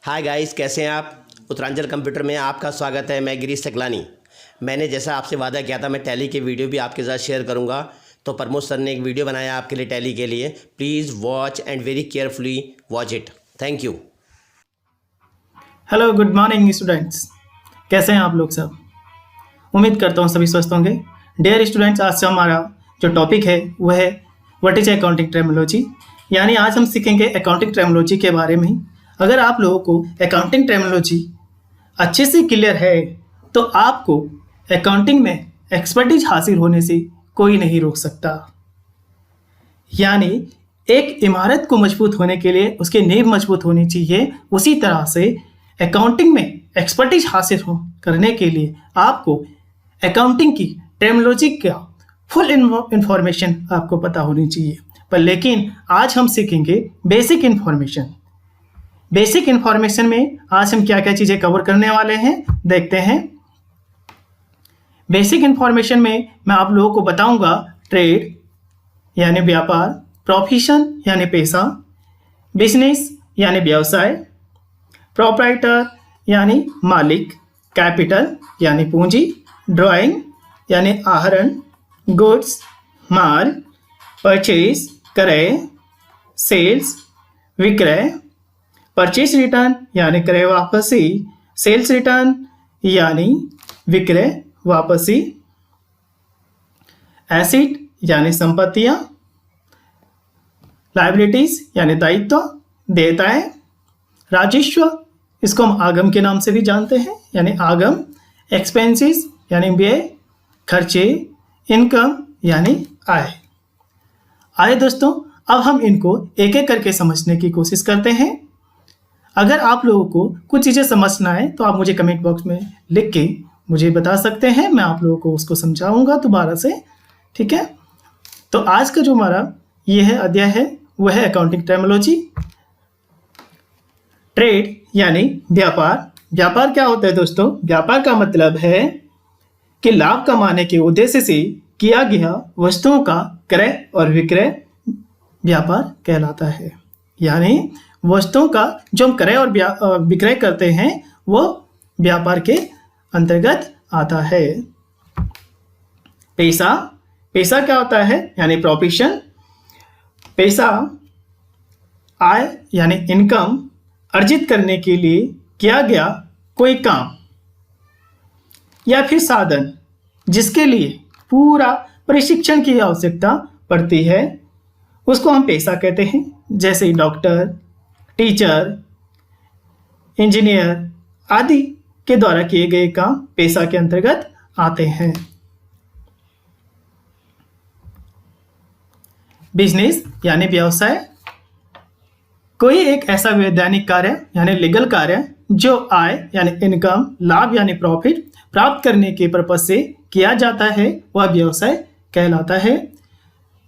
Hi guys, कैसे हैं आप। उत्तरांचल कंप्यूटर में आपका स्वागत है। मैं गिरीश सकलानी। मैंने जैसा आपसे वादा किया था, मैं टैली के वीडियो भी आपके साथ शेयर करूंगा। तो प्रमोद सर ने एक वीडियो बनाया आपके लिए टैली के लिए। Please watch and very carefully watch it. Thank you. Hello, good morning students. कैसे हैं आप लोग सब। उम्मीद करता हूँ सभी स्वस्थ होंगे। डियर स्टूडेंट्स, आज से हमारा जो टॉपिक है वह है व्हाट इज अकाउंटिंग टर्मिनोलॉजी। यानी आज हम सीखेंगे अकाउंटिंग टर्मिनोलॉजी के बारे में। अगर आप लोगों को अकाउंटिंग टर्मिनोलॉजी अच्छे से क्लियर है तो आपको अकाउंटिंग में एक्सपर्टीज हासिल होने से कोई नहीं रोक सकता। यानी एक इमारत को मजबूत होने के लिए उसकी नींव मजबूत होनी चाहिए, उसी तरह से अकाउंटिंग में एक्सपर्टीज हासिल करने के लिए आपको अकाउंटिंग की टर्मिनोलॉजी का फुल इंफॉर्मेशन आपको पता होनी चाहिए। पर लेकिन आज हम सीखेंगे बेसिक इंफॉर्मेशन। बेसिक इंफॉर्मेशन में आज हम क्या क्या चीज़ें कवर करने वाले हैं, देखते हैं। बेसिक इंफॉर्मेशन में मैं आप लोगों को बताऊंगा ट्रेड यानी व्यापार, प्रोफेशन यानी पेशा, बिजनेस यानी व्यवसाय, प्रोप्राइटर यानी मालिक, कैपिटल यानी पूंजी, ड्राइंग यानी आहरण, गुड्स माल, परचेज क्रय, सेल्स विक्रय, परचेज रिटर्न यानी क्रय वापसी, सेल्स रिटर्न यानी विक्रय वापसी, एसेट यानी संपत्तियां, लायबिलिटीज यानी दायित्व, देयताएं, राजस्व इसको हम आगम के नाम से भी जानते हैं यानी आगम, एक्सपेंसेस यानी व्यय, खर्चे, इनकम यानी आय। आइए दोस्तों, अब हम इनको एक एक करके समझने की कोशिश करते हैं। अगर आप लोगों को कुछ चीज़ें समझना है तो आप मुझे कमेंट बॉक्स में लिख के मुझे बता सकते हैं, मैं आप लोगों को उसको समझाऊंगा दोबारा से। ठीक है, तो आज का जो हमारा ये है अध्याय है वह है अकाउंटिंग टर्मिनोलॉजी। ट्रेड यानी व्यापार। व्यापार क्या होता है दोस्तों? व्यापार का मतलब है कि लाभ कमाने के उद्देश्य से किया गया वस्तुओं का क्रय और विक्रय व्यापार कहलाता है। यानी वस्तुओं का जो हम क्रय और विक्रय करते हैं वो व्यापार के अंतर्गत आता है। पैसा। पैसा क्या होता है? यानी प्रोफेशन। पैसा आय यानी इनकम अर्जित करने के लिए किया गया कोई काम या फिर साधन जिसके लिए पूरा प्रशिक्षण की आवश्यकता पड़ती है, उसको हम पैसा कहते हैं। जैसे डॉक्टर, टीचर, इंजीनियर आदि के द्वारा किए गए काम पैसा के अंतर्गत आते हैं। बिजनेस यानी व्यवसाय। कोई एक ऐसा वैधानिक कार्य यानी लीगल कार्य जो आय यानी इनकम, लाभ यानी प्रॉफिट प्राप्त करने के पर्पज से किया जाता है वह व्यवसाय कहलाता है।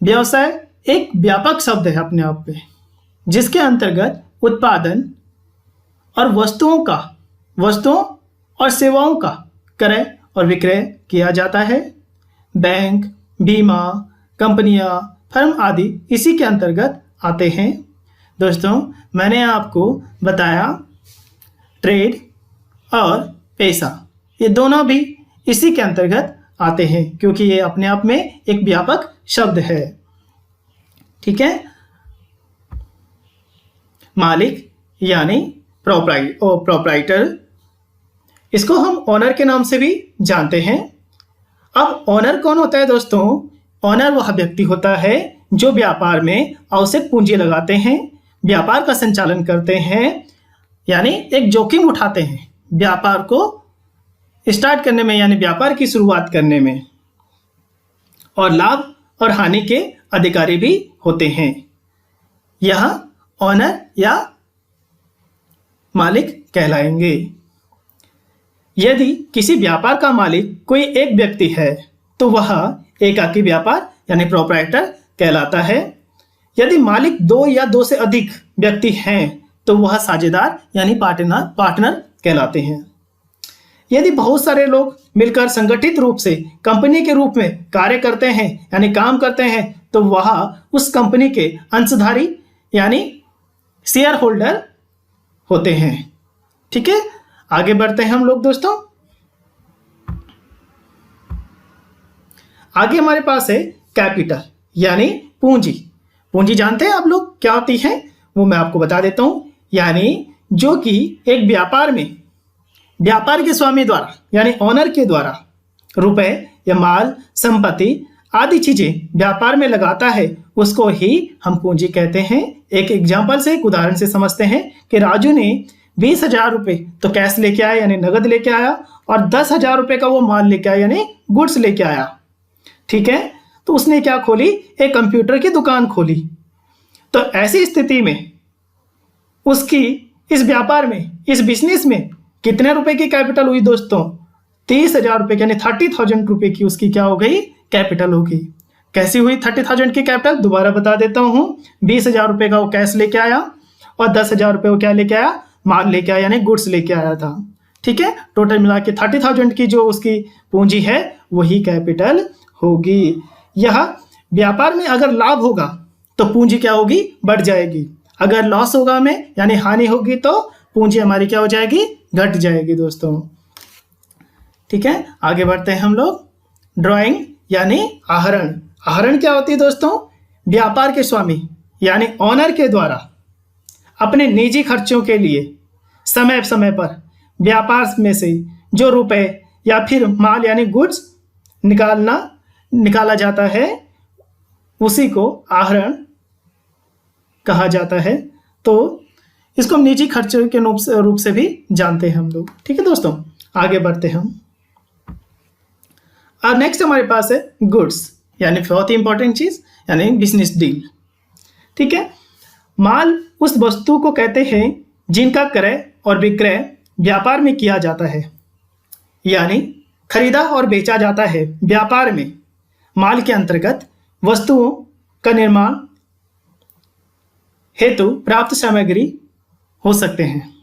व्यवसाय एक व्यापक शब्द है अपने आप में, जिसके अंतर्गत उत्पादन और वस्तुओं और सेवाओं का क्रय और विक्रय किया जाता है। बैंक, बीमा कंपनियां, फर्म आदि इसी के अंतर्गत आते हैं। दोस्तों, मैंने आपको बताया ट्रेड और पैसा ये दोनों भी इसी के अंतर्गत आते हैं, क्योंकि ये अपने आप में एक व्यापक शब्द है। ठीक है। मालिक यानी प्रोप्राइटर, इसको हम ओनर के नाम से भी जानते हैं। अब ओनर कौन होता है दोस्तों? ओनर वह व्यक्ति होता है जो व्यापार में आवश्यक पूंजी लगाते हैं, व्यापार का संचालन करते हैं, यानी एक जोखिम उठाते हैं व्यापार को स्टार्ट करने में, यानी व्यापार की शुरुआत करने में, और लाभ और हानि के अधिकारी भी होते हैं। यह ओनर या मालिक कहलाएंगे। यदि किसी व्यापार का मालिक कोई एक व्यक्ति है तो वह एकाकी व्यापार यानी प्रोप्राइटर कहलाता है। यदि मालिक दो या दो से अधिक व्यक्ति हैं तो वह साझेदार यानी पार्टनर कहलाते हैं। यदि बहुत सारे लोग मिलकर संगठित रूप से कंपनी के रूप में कार्य करते हैं यानी काम करते हैं तो वह उस कंपनी के अंशधारी यानी शेयर होल्डर होते हैं। ठीक है, आगे बढ़ते हैं हम लोग दोस्तों। आगे हमारे पास है कैपिटल यानी पूंजी। पूंजी जानते हैं आप लोग क्या होती है, वो मैं आपको बता देता हूं। यानी जो कि एक व्यापार में व्यापार के स्वामी द्वारा यानी ओनर के द्वारा रुपए या माल संपत्ति आदि चीजें व्यापार में लगाता है, उसको ही हम पूंजी कहते हैं। एक एग्जाम्पल से, एक उदाहरण से समझते हैं कि राजू ने 20,000 रुपये तो कैश लेके आया यानी नगद लेके आया, और 10,000 रुपये का वो माल लेके आया यानी गुड्स लेके आया। ठीक है, तो उसने क्या खोली, एक कंप्यूटर की दुकान खोली। तो ऐसी स्थिति में उसकी इस व्यापार में, इस बिजनेस में कितने रुपए की कैपिटल हुई दोस्तों, 30,000 रुपये यानी 30,000 रुपये की उसकी क्या हो गई, कैपिटल होगी। कैसी हुई 30,000 की कैपिटल, दोबारा बता देता हूं। 20,000 रुपये का वो कैश लेके आया और 10,000 रुपये वो क्या लेके आया, माल लेके आया यानी गुड्स लेके आया था। ठीक है, टोटल मिला के 30,000 की जो उसकी पूंजी है वही कैपिटल होगी। यह व्यापार में अगर लाभ होगा तो पूंजी क्या होगी, बढ़ जाएगी। अगर लॉस होगा हमें यानी हानि होगी तो पूंजी हमारी क्या हो जाएगी, घट जाएगी दोस्तों। ठीक है, आगे बढ़ते हैं हम लोग। ड्राइंग यानी आहरण। आहरण क्या होती है दोस्तों, व्यापार के स्वामी यानी ओनर के द्वारा अपने निजी खर्चों के लिए समय समय पर व्यापार में से जो रुपए या फिर माल यानी गुड्स निकाला जाता है उसी को आहरण कहा जाता है। तो इसको हम निजी खर्चों के रूप से भी जानते हैं हम लोग। ठीक है दोस्तों, आगे बढ़ते हैं हम। अब नेक्स्ट हमारे पास है गुड्स यानी बहुत ही इंपॉर्टेंट चीज यानी बिजनेस डील। ठीक है, माल उस वस्तु को कहते हैं जिनका क्रय और विक्रय व्यापार में किया जाता है, यानी खरीदा और बेचा जाता है। व्यापार में माल के अंतर्गत वस्तुओं का निर्माण हेतु प्राप्त सामग्री हो सकते हैं।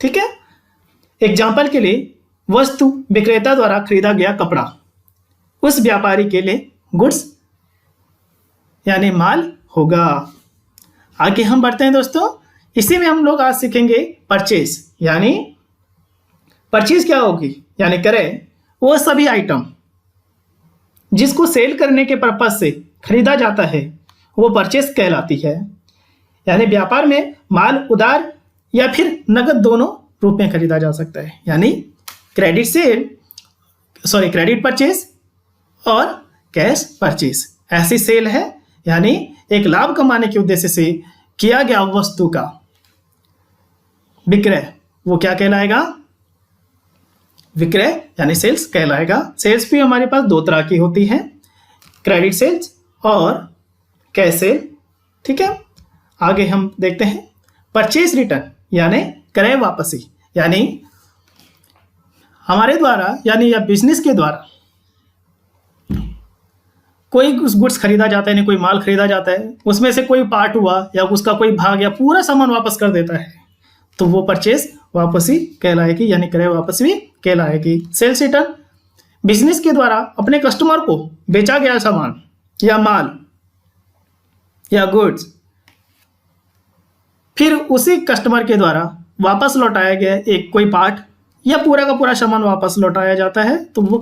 ठीक है, एग्जाम्पल के लिए वस्तु विक्रेता द्वारा खरीदा गया कपड़ा उस व्यापारी के लिए गुड्स यानी माल होगा। आगे हम बढ़ते हैं दोस्तों, इसी में हम लोग आज सीखेंगे परचेज। यानी परचेज क्या होगी, यानी क्रय वो सभी आइटम जिसको सेल करने के पर्पज से खरीदा जाता है वो परचेज कहलाती है। यानी व्यापार में माल उधार या फिर नगद दोनों रूप में खरीदा जा सकता है। यानी क्रेडिट परचेज और कैश परचेज ऐसी सेल है, यानी एक लाभ कमाने के उद्देश्य से किया गया वस्तु का विक्रय वो क्या कहलाएगा, विक्रय यानी सेल्स कहलाएगा। सेल्स भी हमारे पास दो तरह की होती है, क्रेडिट सेल्स और कैश सेल। ठीक है, आगे हम देखते हैं परचेज रिटर्न यानी क्रय वापसी। यानी हमारे द्वारा यानी या बिजनेस के द्वारा कोई गुड्स खरीदा जाता है, यानी कोई माल खरीदा जाता है, उसमें से कोई पार्ट हुआ या उसका कोई भाग या पूरा सामान वापस कर देता है तो वो परचेज वापसी कहलाएगी यानी क्रय वापसी भी कहलाएगी। सेल्स रिटर्न बिजनेस के द्वारा अपने कस्टमर को बेचा गया सामान या माल या गुड्स फिर उसी कस्टमर के द्वारा वापस लौटाया गया एक कोई पार्ट या पूरा का पूरा सामान वापस लौटाया जाता है तो वो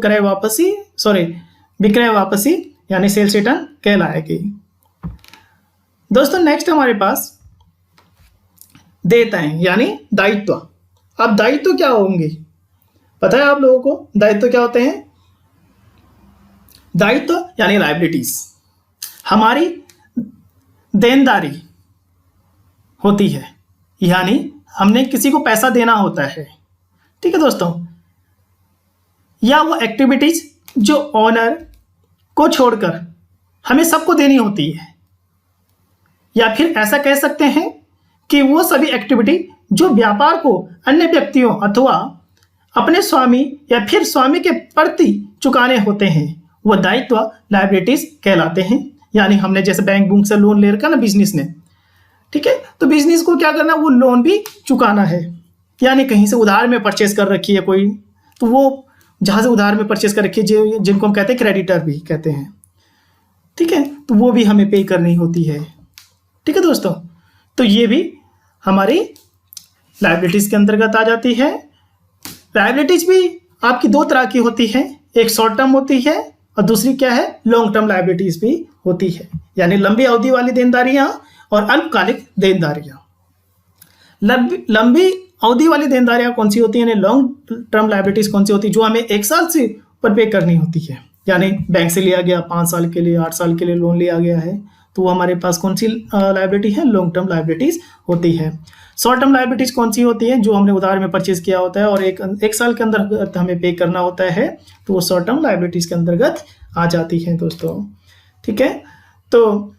विक्रय वापसी यानी सेल्स रिटर्न कहलाएगी। दोस्तों नेक्स्ट हमारे पास देयताएं यानी दायित्व। अब दायित्व क्या होंगे, पता है आप लोगों को दायित्व क्या होते हैं? दायित्व यानी लायबिलिटीज, हमारी देनदारी होती है, यानी हमने किसी को पैसा देना होता है। ठीक है दोस्तों, या वो एक्टिविटीज जो ओनर को छोड़कर हमें सबको देनी होती है, या फिर ऐसा कह सकते हैं कि वो सभी एक्टिविटी जो व्यापार को अन्य व्यक्तियों अथवा अपने स्वामी या फिर स्वामी के प्रति चुकाने होते हैं वो दायित्व लायबिलिटीज कहलाते हैं। यानी हमने जैसे बैंक बुक से लोन ले रखा ना बिजनेस ने, ठीक है, तो बिजनेस को क्या करना, वो लोन भी चुकाना है। यानी कहीं से उधार में परचेज कर रखी है कोई, तो वो जहाँ से उधार में परचेज कर रखी है जिनको हम कहते हैं क्रेडिटर भी कहते हैं, ठीक है, तो वो भी हमें पे करनी होती है। ठीक है दोस्तों, तो ये भी हमारी लायबिलिटीज के अंतर्गत आ जाती है। लायबिलिटीज भी आपकी दो तरह की होती है, एक शॉर्ट टर्म होती है और दूसरी क्या है, लॉन्ग टर्म लायबिलिटीज भी होती है, यानी लंबी अवधि वाली देनदारियां और अल्पकालिक देनदारियां। लंबी अवधि वाली देनदारियां कौन सी होती है, यानी लॉन्ग टर्म लायबिलिटीज कौन सी होती है, जो हमें 1 साल से ऊपर पे करनी होती है, यानी बैंक से लिया गया 5 साल के लिए, 8 साल के लिए लोन लिया गया है, तो वो हमारे पास कौन सी लायबिलिटी है, लॉन्ग टर्म लायबिलिटीज होती है। शॉर्ट टर्म लायबिलिटीज कौन सी होती है, जो हमने उधार में परचेज किया होता है और एक साल के अंदर हमें पे करना होता है, तो वो शॉर्ट टर्म लायबिलिटीज के अंतर्गत आ जाती है दोस्तों। ठीक है, तो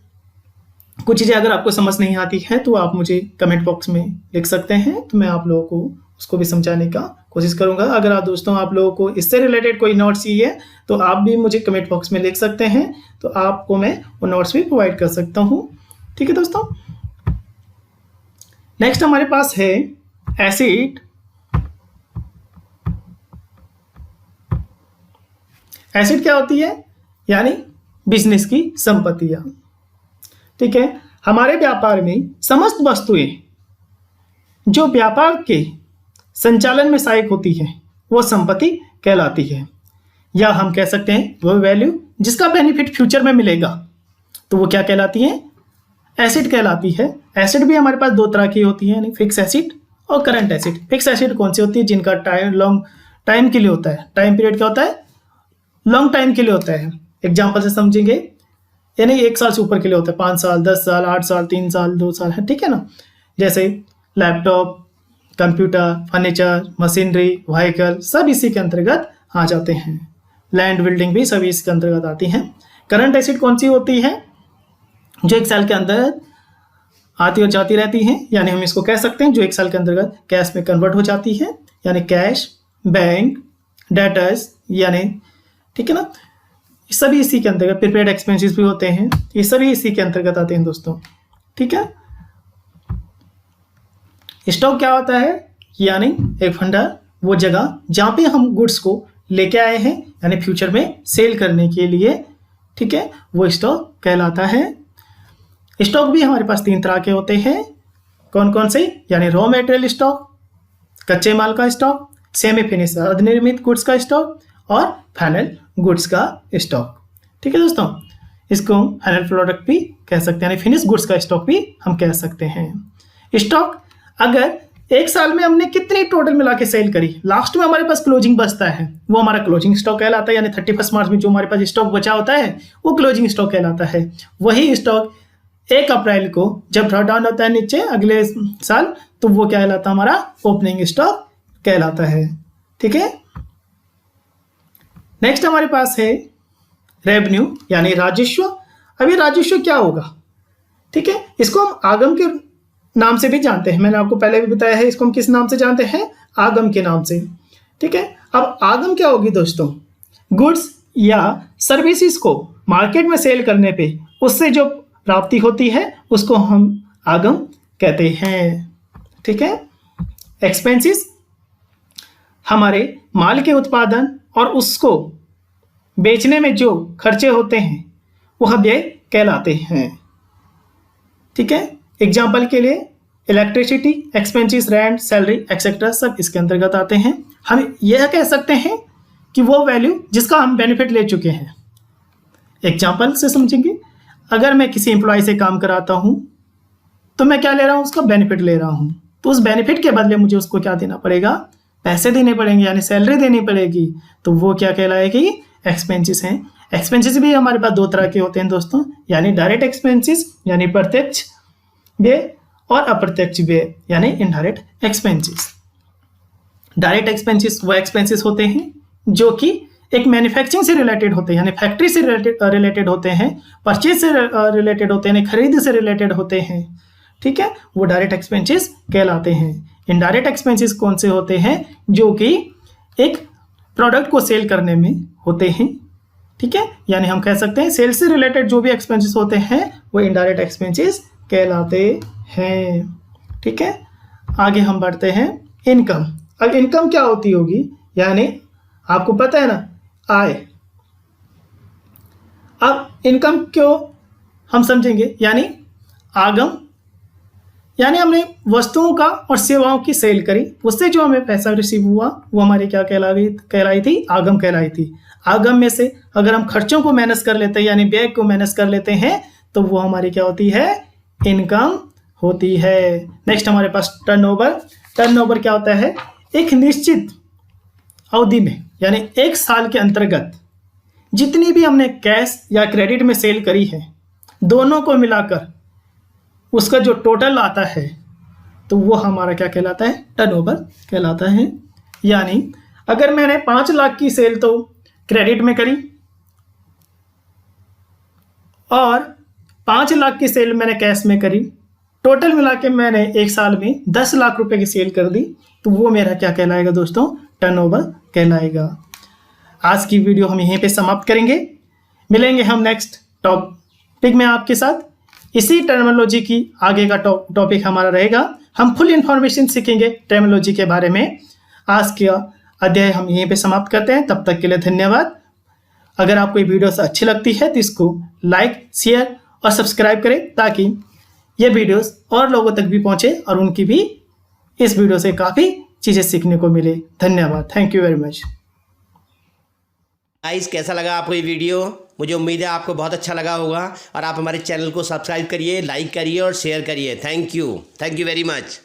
कुछ चीज़ें अगर आपको समझ नहीं आती है तो आप मुझे कमेंट बॉक्स में लिख सकते हैं, तो मैं आप लोगों को उसको भी समझाने का कोशिश करूंगा। अगर आप दोस्तों आप लोगों को इससे रिलेटेड कोई नोट्स चाहिए तो आप भी मुझे कमेंट बॉक्स में लिख सकते हैं, तो आपको मैं वो नोट्स भी प्रोवाइड कर सकता हूँ। ठीक है दोस्तों, नेक्स्ट हमारे पास है एसेट। एसेट क्या होती है, यानी बिजनेस की संपत्तियां। ठीक है, हमारे व्यापार में समस्त वस्तुएं जो व्यापार के संचालन में सहायक होती है वो संपत्ति कहलाती है, या हम कह सकते हैं वो वैल्यू जिसका बेनिफिट फ्यूचर में मिलेगा, तो वो क्या कहलाती है, एसेट कहलाती है। एसेट भी हमारे पास दो तरह की होती है, यानी फिक्स एसेट और करंट एसेट। फिक्स एसेट कौन सी होती है, जिनका टाइम लॉन्ग टाइम के लिए होता है, टाइम पीरियड क्या होता है, लॉन्ग टाइम के लिए होता है। एग्जाम्पल से समझेंगे, यानी 1 साल से ऊपर के लिए होता है, 5 साल, 10 साल, 8 साल, 3 साल, 2 साल है, ठीक है ना। जैसे laptop, computer, furniture, machinery, vehicle सब इसी के अंतर्गत आ जाते हैं। लैंड, बिल्डिंग भी सभी इसके अंतर्गत आती हैं। करंट एसेट कौन सी होती है, जो 1 साल के अंदर आती और जाती रहती हैं, यानी हम इसको कह सकते हैं जो 1 साल के अंतर्गत कैश में कन्वर्ट हो जाती है, यानी कैश, बैंक, डेटर्स, यानी ठीक है ना, सभी इसी के अंतर्गत। प्रीपेड एक्सपेंसेस भी होते हैं, ये सभी इसी के अंतर्गत आते हैं दोस्तों। ठीक है, स्टॉक क्या होता है, यानी एक भंडार, वो जगह जहां पे हम गुड्स को लेके आए हैं, यानी फ्यूचर में सेल करने के लिए, ठीक है, वो स्टॉक कहलाता है। स्टॉक भी हमारे पास 3 तरह के होते हैं, कौन कौन से, यानी रॉ मटेरियल स्टॉक, कच्चे माल का स्टॉक, सेमी फिनिश अर्धनिर्मित गुड्स का स्टॉक और फाइनल गुड्स का स्टॉक। ठीक है दोस्तों, इसको फाइनल प्रोडक्ट भी कह सकते हैं, यानी फिनिश गुड्स का स्टॉक भी हम कह सकते हैं। स्टॉक अगर 1 साल में हमने कितनी टोटल मिला के सेल करी, लास्ट में हमारे पास क्लोजिंग बचता है, वो हमारा क्लोजिंग स्टॉक कहलाता है, यानी 31 मार्च में जो हमारे पास स्टॉक बचा होता है वो क्लोजिंग स्टॉक कहलाता है। वही स्टॉक 1 अप्रैल को जब ड्रॉ डाउन होता है नीचे अगले साल, तो वो क्या कहलाता है, हमारा ओपनिंग स्टॉक कहलाता है। ठीक है, नेक्स्ट हमारे पास है रेवेन्यू, यानी राजस्व। अभी राजस्व क्या होगा, ठीक है, इसको हम आगम के नाम से भी जानते हैं, मैंने आपको पहले भी बताया है, इसको हम किस नाम से जानते हैं, आगम के नाम से। ठीक है, अब आगम क्या होगी दोस्तों, गुड्स या सर्विसेज को मार्केट में सेल करने पे उससे जो प्राप्ति होती है उसको हम आगम कहते हैं। ठीक है, एक्सपेंसेस हमारे माल के उत्पादन और उसको बेचने में जो खर्चे होते हैं वह व्यय कहलाते हैं। ठीक है, एग्जाम्पल के लिए electricity expenses, rent, salary etcetera सब इसके अंतर्गत आते हैं। हम यह कह सकते हैं कि वो वैल्यू जिसका हम बेनिफिट ले चुके हैं। एग्जाम्पल से समझेंगे, अगर मैं किसी एम्प्लॉय से काम कराता हूँ तो मैं क्या ले रहा हूँ, उसका बेनिफिट ले रहा हूँ, तो उस बेनिफिट के बदले मुझे उसको क्या देना पड़ेगा, पैसे देने पड़ेंगे, यानी सैलरी देनी पड़ेगी, तो वो क्या कहलाएगी, एक्सपेंसेस हैं। एक्सपेंसेस भी हमारे पास 2 तरह के होते हैं दोस्तों, यानी डायरेक्ट एक्सपेंसेस यानी प्रत्यक्ष व्यय और अप्रत्यक्ष व्यय यानी इनडायरेक्ट एक्सपेंसेस। डायरेक्ट एक्सपेंसेस वो एक्सपेंसेस होते हैं जो कि एक मैन्युफैक्चरिंग से रिलेटेड होते हैं, यानी फैक्ट्री से रिलेटेड होते हैं, परचेज से रिलेटेड होते हैं, यानी खरीद से रिलेटेड होते हैं। ठीक है, वो डायरेक्ट एक्सपेंसेस कहलाते हैं। इनडायरेक्ट एक्सपेंसेस कौन से होते हैं, जो कि एक प्रोडक्ट को सेल करने में होते हैं। ठीक है, यानी हम कह सकते हैं सेल्स से रिलेटेड जो भी एक्सपेंसेस होते हैं वो इनडायरेक्ट एक्सपेंसेस कहलाते हैं। ठीक है, आगे हम बढ़ते हैं इनकम। अब इनकम क्या होती होगी, यानी आपको पता है ना, आय। अब इनकम क्यों हम समझेंगे, यानी आगम यानी हमने वस्तुओं का और सेवाओं की सेल करी, उससे जो हमें पैसा रिसीव हुआ वो हमारी क्या कहलाई थी, आगम कहलाई थी। आगम में से अगर हम खर्चों को मैनेज कर लेते हैं यानी व्यय को मैनेज कर लेते हैं तो वो हमारी क्या होती है, इनकम होती है। नेक्स्ट हमारे पास टर्नओवर। टर्नओवर क्या होता है, एक निश्चित अवधि में यानी एक साल के अंतर्गत जितनी भी हमने कैश या क्रेडिट में सेल करी है, दोनों को मिलाकर उसका जो टोटल आता है तो वो हमारा क्या कहलाता है, टर्नओवर कहलाता है। यानी अगर मैंने 5 लाख की सेल तो क्रेडिट में करी और 5 लाख की सेल मैंने कैश में करी, टोटल मिला के मैंने एक साल में 10 लाख रुपए की सेल कर दी, तो वो मेरा क्या कहलाएगा दोस्तों, टर्नओवर कहलाएगा। आज की वीडियो हम यहीं पे समाप्त करेंगे, मिलेंगे हम नेक्स्ट टॉपिक में आपके साथ। इसी टर्मिनोलॉजी की आगे का टॉपिक हमारा रहेगा, हम फुल इंफॉर्मेशन सीखेंगे टर्मिनोलॉजी के बारे में। आज का अध्याय हम यहीं पे समाप्त करते हैं, तब तक के लिए धन्यवाद। अगर आपको ये वीडियो अच्छी लगती है तो इसको लाइक, शेयर और सब्सक्राइब करें ताकि ये वीडियोस और लोगों तक भी पहुंचे और उनकी भी इस वीडियो से काफ़ी चीज़ें सीखने को मिले। धन्यवाद, thank you very much. Guys कैसा लगा आपको ये वीडियो? मुझे उम्मीद है आपको बहुत अच्छा लगा होगा और आप हमारे चैनल को सब्सक्राइब करिए, लाइक करिए और शेयर करिए। Thank you very much.